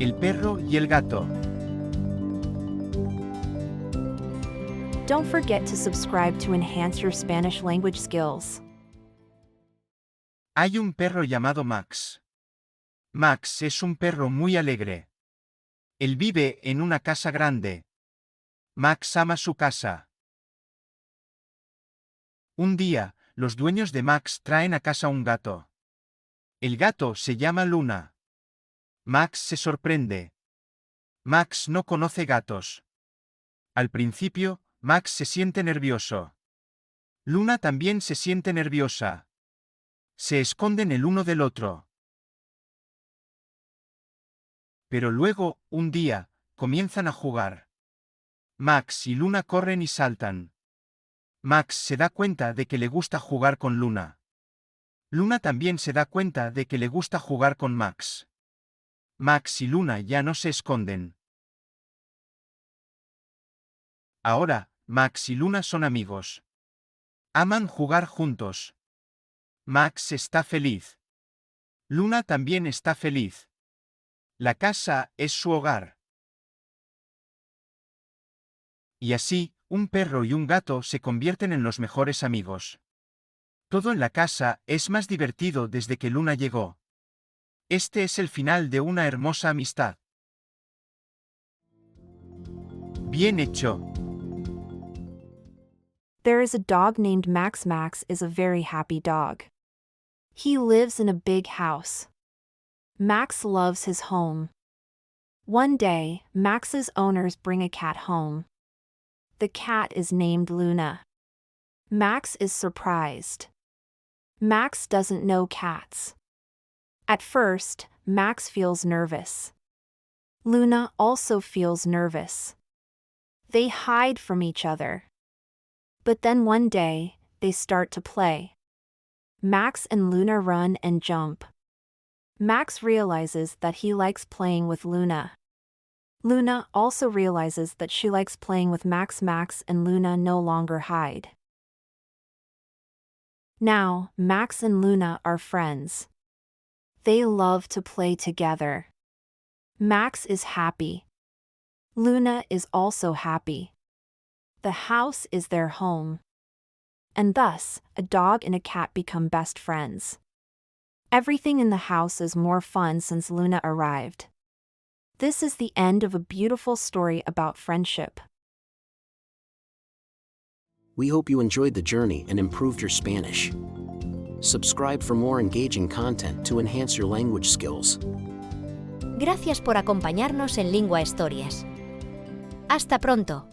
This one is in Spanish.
El perro y el gato. Don't forget to subscribe to enhance your Spanish language skills. Hay un perro llamado Max. Max es un perro muy alegre. Él vive en una casa grande. Max ama su casa. Un día, los dueños de Max traen a casa un gato. El gato se llama Luna. Max se sorprende. Max no conoce gatos. Al principio, Max se siente nervioso. Luna también se siente nerviosa. Se esconden el uno del otro. Pero luego, un día, comienzan a jugar. Max y Luna corren y saltan. Max se da cuenta de que le gusta jugar con Luna. Luna también se da cuenta de que le gusta jugar con Max. Max y Luna ya no se esconden. Ahora, Max y Luna son amigos. Aman jugar juntos. Max está feliz. Luna también está feliz. La casa es su hogar. Y así, un perro y un gato se convierten en los mejores amigos. Todo en la casa es más divertido desde que Luna llegó. Este es el final de una hermosa amistad. Bien hecho. There is a dog named Max. Max is a very happy dog. He lives in a big house. Max loves his home. One day, Max's owners bring a cat home. The cat is named Luna. Max is surprised. Max doesn't know cats. At first, Max feels nervous. Luna also feels nervous. They hide from each other. But then one day, they start to play. Max and Luna run and jump. Max realizes that he likes playing with Luna. Luna also realizes that she likes playing with Max. Max and Luna no longer hide. Now, Max and Luna are friends. They love to play together. Max is happy. Luna is also happy. The house is their home. And thus, a dog and a cat become best friends. Everything in the house is more fun since Luna arrived. This is the end of a beautiful story about friendship. We hope you enjoyed the journey and improved your Spanish. Subscribe for more engaging content to enhance your language skills. Gracias por acompañarnos en Lingua Stories. Hasta pronto.